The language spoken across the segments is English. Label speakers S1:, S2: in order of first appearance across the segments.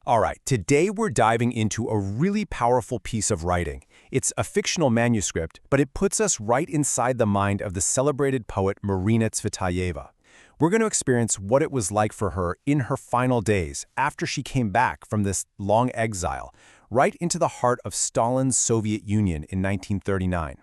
S1: All right, today we're diving into a really powerful piece of writing. It's a fictional manuscript, but it puts us right inside the mind of the celebrated poet Marina Tsvetaeva. We're going to experience what it was like for her in her final days after she came back from this long exile, right into the heart of Stalin's Soviet Union in 1939.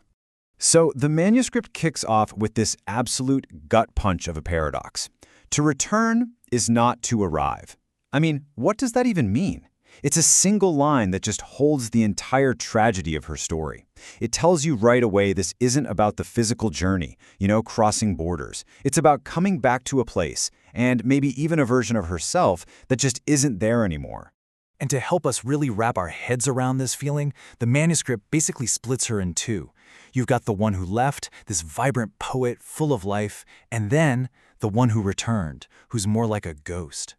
S2: So the manuscript kicks off with this absolute gut punch of a paradox. To return is not to arrive. I mean, what does that even mean? It's a single line that just holds the entire tragedy of her story. It tells you right away this isn't about the physical journey, crossing borders. It's about coming back to a place, and maybe even a version of herself that just isn't there anymore.
S3: And to help us really wrap our heads around this feeling, the manuscript basically splits her in two. You've got the one who left, this vibrant poet full of life, and then the one who returned, who's more like a ghost.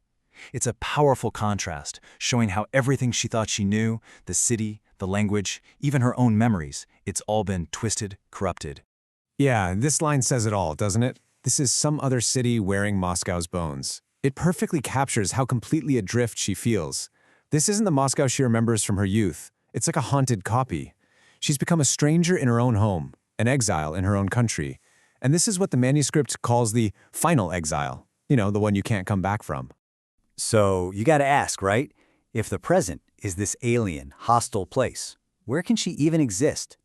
S3: It's a powerful contrast, showing how everything she thought she knew, the city, the language, even her own memories, it's all been twisted, corrupted.
S4: Yeah, this line says it all, doesn't it? This is some other city wearing Moscow's bones. It perfectly captures how completely adrift she feels. This isn't the Moscow she remembers from her youth. It's like a haunted copy. She's become a stranger in her own home, an exile in her own country. And this is what the manuscript calls the final exile. The one you can't come back from.
S5: So you gotta ask, right? If the present is this alien, hostile place, where can she even exist?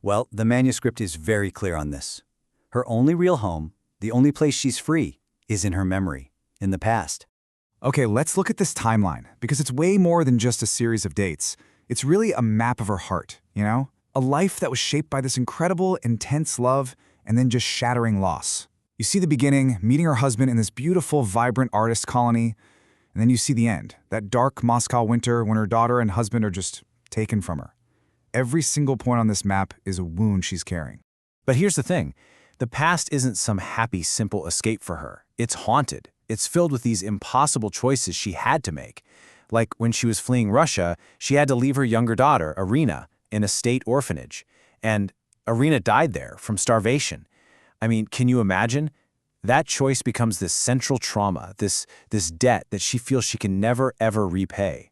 S5: Well, the manuscript is very clear on this. Her only real home, the only place she's free, is in her memory, in the past.
S6: Okay, let's look at this timeline, because it's way more than just a series of dates. It's really a map of her heart, A life that was shaped by this incredible, intense love, and then just shattering loss. You see the beginning, meeting her husband in this beautiful, vibrant artist colony, and then you see the end, that dark Moscow winter when her daughter and husband are just taken from her. Every single point on this map is a wound she's carrying.
S1: But here's the thing. The past isn't some happy, simple escape for her. It's haunted. It's filled with these impossible choices she had to make. Like when she was fleeing Russia, she had to leave her younger daughter, Irina, in a state orphanage. And Irina died there from starvation. I mean, can you imagine? That choice becomes this central trauma, this debt that she feels she can never, ever repay.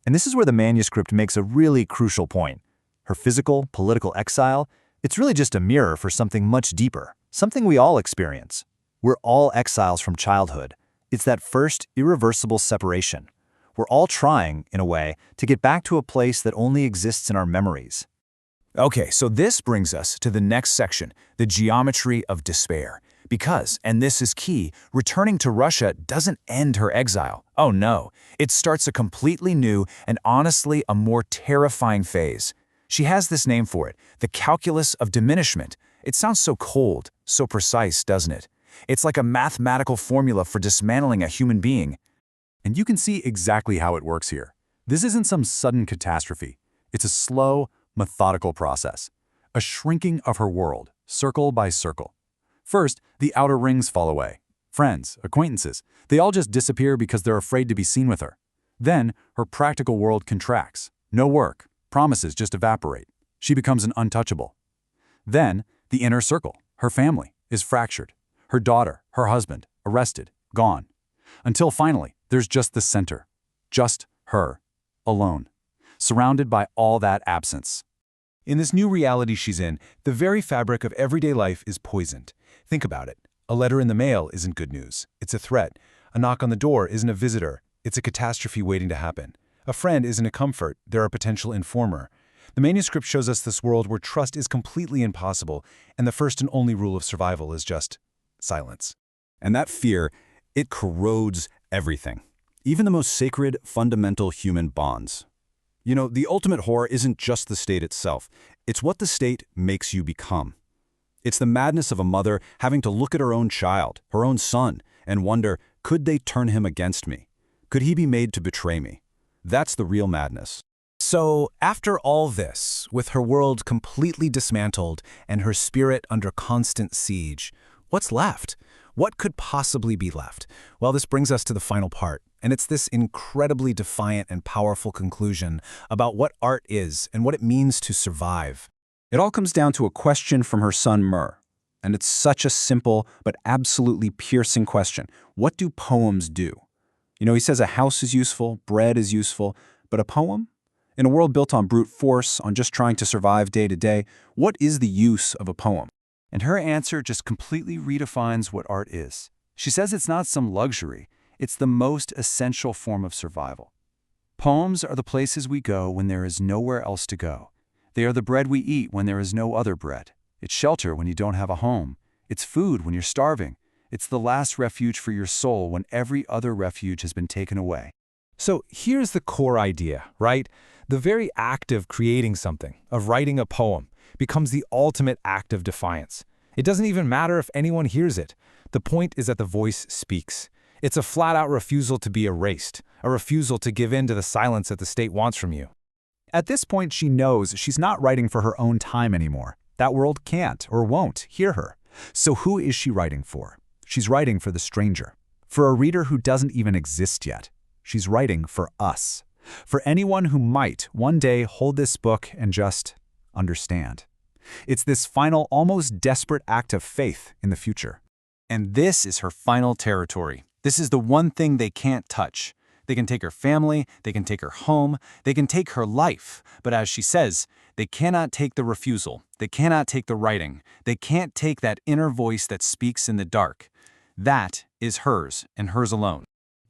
S2: And this is where the manuscript makes a really crucial point. Her physical, political exile, it's really just a mirror for something much deeper, something we all experience. We're all exiles from childhood. It's that first, irreversible separation. We're all trying, in a way, to get back to a place that only exists in our memories.
S3: Okay, so this brings us to the next section, the geometry of despair. Because, and this is key, returning to Russia doesn't end her exile. Oh no, it starts a completely new and honestly a more terrifying phase. She has this name for it, the calculus of diminishment. It sounds so cold, so precise, doesn't it? It's like a mathematical formula for dismantling a human being.
S7: And you can see exactly how it works here. This isn't some sudden catastrophe. It's a slow, methodical process. A shrinking of her world, circle by circle. First, the outer rings fall away. Friends, acquaintances, they all just disappear because they're afraid to be seen with her. Then, her practical world contracts. No work, promises just evaporate. She becomes an untouchable. Then, the inner circle, her family, is fractured. Her daughter, her husband, arrested, gone. Until finally, there's just the center. Just her, alone, surrounded by all that absence.
S1: In this new reality she's in, the very fabric of everyday life is poisoned. Think about it. A letter in the mail isn't good news. It's a threat. A knock on the door isn't a visitor. It's a catastrophe waiting to happen. A friend isn't a comfort. They're a potential informer. The manuscript shows us this world where trust is completely impossible, and the first and only rule of survival is just silence.
S7: And that fear, it corrodes everything. Even the most sacred, fundamental human bonds. The ultimate horror isn't just the state itself. It's what the state makes you become. It's the madness of a mother having to look at her own child, her own son, and wonder, could they turn him against me? Could he be made to betray me? That's the real madness.
S1: So, after all this, with her world completely dismantled and her spirit under constant siege, what's left? What could possibly be left? Well, this brings us to the final part, and it's this incredibly defiant and powerful conclusion about what art is and what it means to survive.
S7: It all comes down to a question from her son Mur, and it's such a simple but absolutely piercing question. What do poems do?
S1: He says a house is useful, bread is useful, but a poem? In a world built on brute force, on just trying to survive day to day, what is the use of a poem?
S3: And her answer just completely redefines what art is. She says it's not some luxury, it's the most essential form of survival. Poems are the places we go when there is nowhere else to go. They are the bread we eat when there is no other bread. It's shelter when you don't have a home. It's food when you're starving. It's the last refuge for your soul when every other refuge has been taken away.
S4: So here's the core idea, right? The very act of creating something, of writing a poem, becomes the ultimate act of defiance. It doesn't even matter if anyone hears it. The point is that the voice speaks. It's a flat-out refusal to be erased, a refusal to give in to the silence that the state wants from you.
S2: At this point, she knows she's not writing for her own time anymore. That world can't or won't hear her. So who is she writing for? She's writing for the stranger, for a reader who doesn't even exist yet. She's writing for us, for anyone who might one day hold this book and just understand. It's this final, almost desperate act of faith in the future.
S1: And this is her final territory. This is the one thing they can't touch. They can take her family, they can take her home, they can take her life. But as she says, they cannot take the refusal. They cannot take the writing. They can't take that inner voice that speaks in the dark. That is hers and hers alone.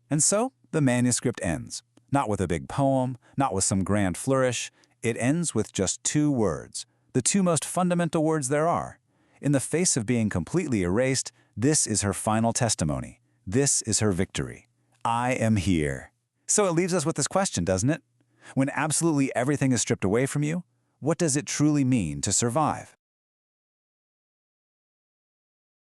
S2: And so the manuscript ends. Not with a big poem, not with some grand flourish. It ends with just 2 words, the 2 most fundamental words there are. In the face of being completely erased, this is her final testimony. This is her victory. I am here. So it leaves us with this question, doesn't it? When absolutely everything is stripped away from you, what does it truly mean to survive?